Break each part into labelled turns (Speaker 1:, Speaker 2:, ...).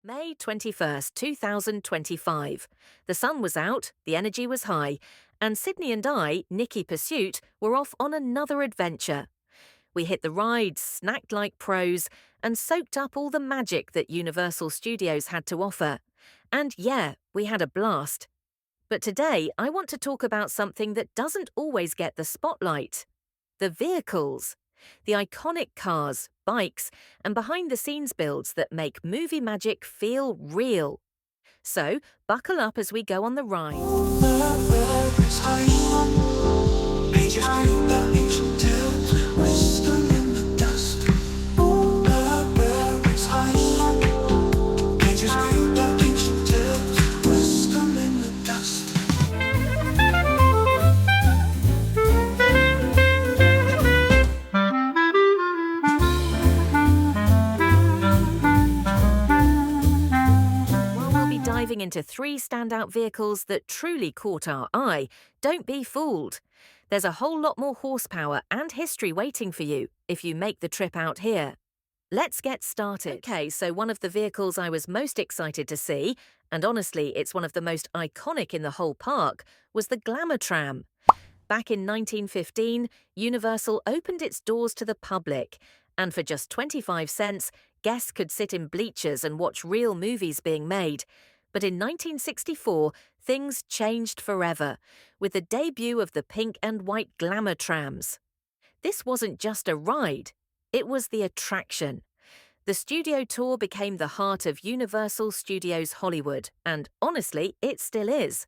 Speaker 1: May 21st, 2025. The sun was out, the energy was high, and Sydney and I, Nikki Pursuit, were off on another adventure. We hit the rides, snacked like pros, and soaked up all the magic that Universal Studios had to offer. And yeah, we had a blast. But today, I want to talk about something that doesn't always get the spotlight: the vehicles. The iconic cars, bikes, and behind the scenes builds that make movie magic feel real. So, buckle up as we go on the ride. While we'll be diving into three standout vehicles that truly caught our eye, don't be fooled. There's a whole lot more horsepower and history waiting for you if you make the trip out here. Let's get started. Okay, so one of the vehicles I was most excited to see, and honestly, it's one of the most iconic in the whole park, was the Glamour tram. Back in 1915, Universal opened its doors to the public, and for just 25 cents, guests could sit in bleachers and watch real movies being made. But in 1964, things changed forever, with the debut of the pink and white Glamour trams. This wasn't just a ride, it was the attraction. The studio tour became the heart of Universal Studios Hollywood, and honestly, it still is.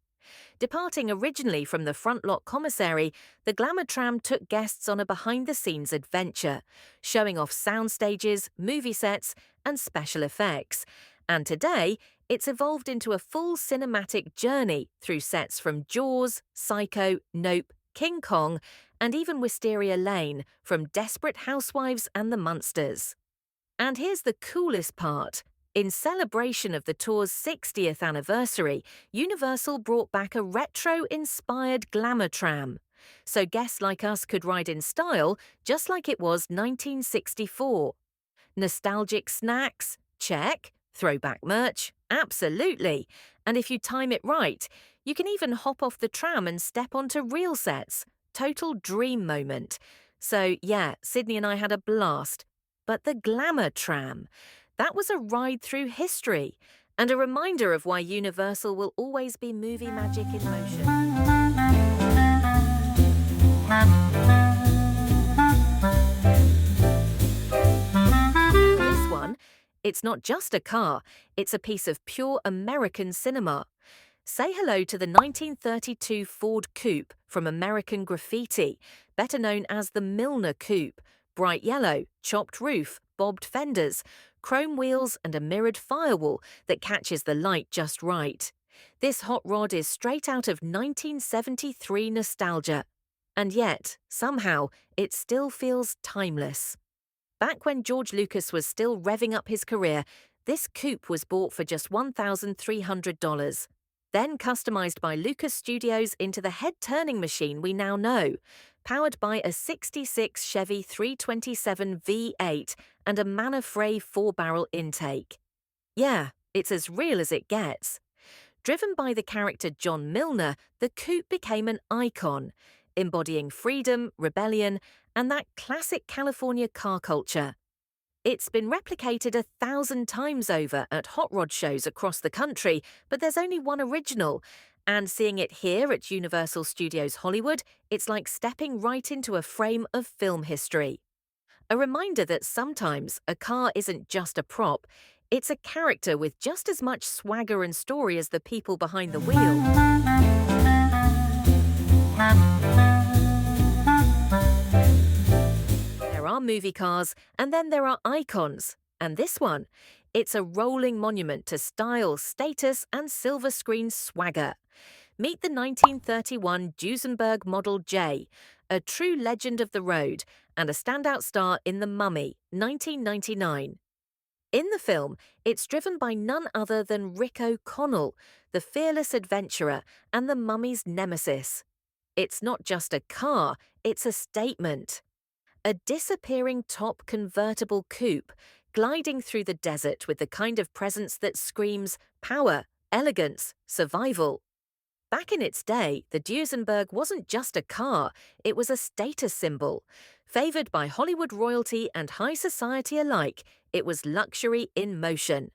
Speaker 1: Departing originally from the front lot commissary, the Glamour tram took guests on a behind-the-scenes adventure, showing off sound stages, movie sets, and special effects. And today, it's evolved into a full cinematic journey through sets from Jaws, Psycho, Nope, King Kong, and even Wisteria Lane from Desperate Housewives and the Munsters. And here's the coolest part. In celebration of the tour's 60th anniversary, Universal brought back a retro-inspired Glamour tram. So guests like us could ride in style, just like it was 1964. Nostalgic snacks? Check. Throwback merch? Absolutely. And if you time it right, you can even hop off the tram and step onto real sets. Total dream moment. So yeah, Sydney and I had a blast. But the Glamour tram, that was a ride through history, and a reminder of why Universal will always be movie magic in motion. This one, it's not just a car, it's a piece of pure American cinema. Say hello to the 1932 Ford Coupe from American Graffiti, better known as the Milner Coupe. Bright yellow, chopped roof, bobbed fenders, chrome wheels, and a mirrored firewall that catches the light just right. This hot rod is straight out of 1973 nostalgia. And yet, somehow, it still feels timeless. Back when George Lucas was still revving up his career, this coupe was bought for just $1,300. Then customized by Lucas Studios into the head-turning machine we now know, powered by a 66 Chevy 327 V8 and a Manafray 4-barrel intake. Yeah, it's as real as it gets. Driven by the character John Milner, the coupe became an icon, embodying freedom, rebellion, and that classic California car culture. It's been replicated 1,000 times over at hot rod shows across the country, but there's only one original. And seeing it here at Universal Studios Hollywood, it's like stepping right into a frame of film history. A reminder that sometimes a car isn't just a prop, it's a character with just as much swagger and story as the people behind the wheel. There are movie cars, and then there are icons. And this one, it's a rolling monument to style, status, and silver screen swagger. Meet the 1931 Duesenberg Model J, a true legend of the road and a standout star in The Mummy, 1999. In the film, it's driven by none other than Rick O'Connell, the fearless adventurer and the Mummy's nemesis. It's not just a car, it's a statement. A disappearing top convertible coupe, gliding through the desert with the kind of presence that screams power, elegance, survival. Back in its day, the Duesenberg wasn't just a car, it was a status symbol. Favoured by Hollywood royalty and high society alike, it was luxury in motion.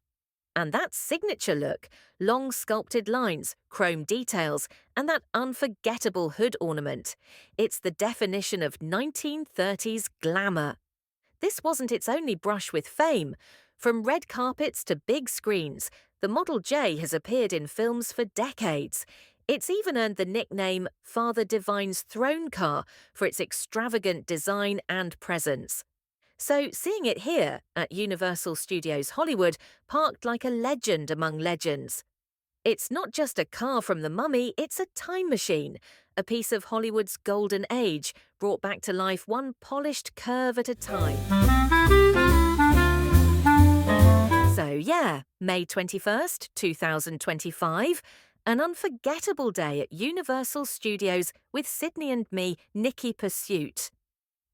Speaker 1: And that signature look, long sculpted lines, chrome details, and that unforgettable hood ornament, it's the definition of 1930s glamour. This wasn't its only brush with fame. From red carpets to big screens, the Model J has appeared in films for decades. It's even earned the nickname Father Divine's throne car for its extravagant design and presence. So seeing it here at Universal Studios Hollywood parked like a legend among legends. It's not just a car from the Mummy, it's a time machine, a piece of Hollywood's golden age, brought back to life one polished curve at a time. So yeah, May 21st, 2025, an unforgettable day at Universal Studios with Sydney and me, Nikki Pursuit.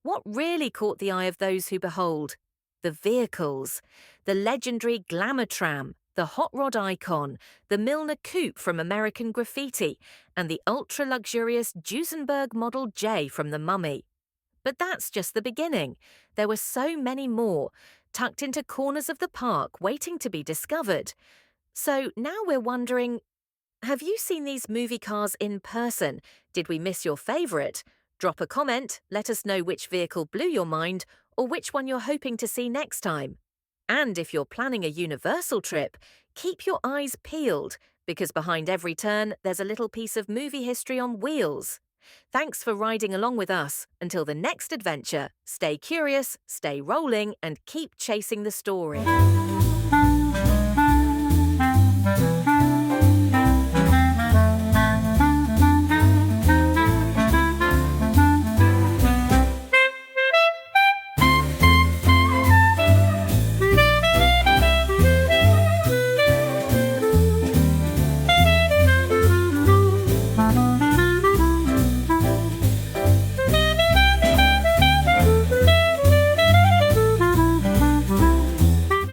Speaker 1: What really caught the eye of those who behold? The vehicles, the legendary glamour tram, the hot rod icon, the Milner coupe from American Graffiti, and the ultra-luxurious Duesenberg Model J from The Mummy. But that's just the beginning. There were so many more, tucked into corners of the park waiting to be discovered. So now we're wondering, have you seen these movie cars in person? Did we miss your favourite? Drop a comment, let us know which vehicle blew your mind or which one you're hoping to see next time. And if you're planning a Universal trip, keep your eyes peeled, because behind every turn there's a little piece of movie history on wheels. Thanks for riding along with us. Until the next adventure, stay curious, stay rolling, and keep chasing the story.